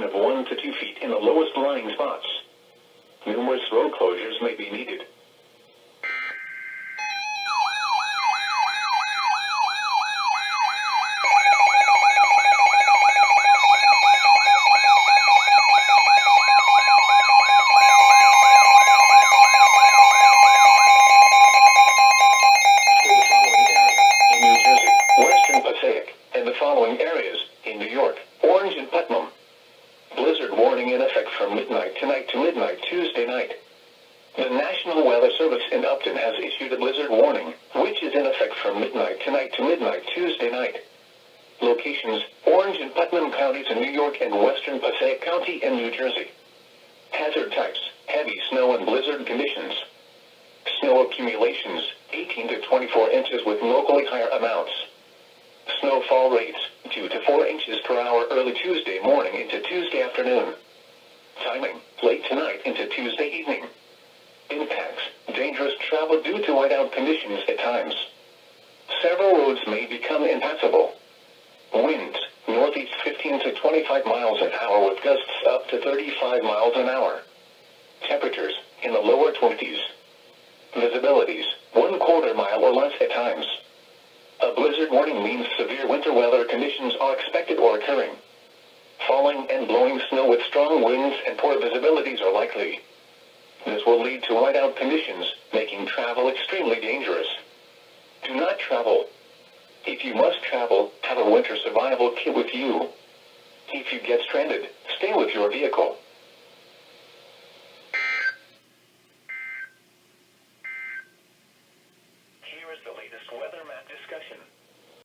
of 1 to 2 feet in the lowest lying spots. Numerous road closures may be needed. And the following areas in New York, Orange and Putnam. Blizzard warning in effect from midnight tonight to midnight Tuesday night. The National Weather Service in Upton has issued a blizzard warning, which is in effect from midnight tonight to midnight Tuesday night. Locations: Orange and Putnam counties in New York and western Passaic County in New Jersey. Hazard types: heavy snow and blizzard conditions. Snow accumulations: 18 to 24 inches with locally higher amounts. Snowfall rates: 2 to 4 inches per hour early Tuesday morning into Tuesday afternoon. Timing: late tonight into Tuesday evening. Impacts: dangerous travel due to whiteout conditions at times. Several roads may become impassable. Winds: northeast 15 to 25 miles an hour with gusts up to 35 miles an hour. Temperatures: in the lower 20s. Visibilities: 1/4 mile or less at times. A blizzard warning means severe winter weather conditions are expected or occurring. Falling and blowing snow with strong winds and poor visibilities are likely. This will lead to whiteout conditions, making travel extremely dangerous. Do not travel. If you must travel, have a winter survival kit with you. If you get stranded, stay with your vehicle.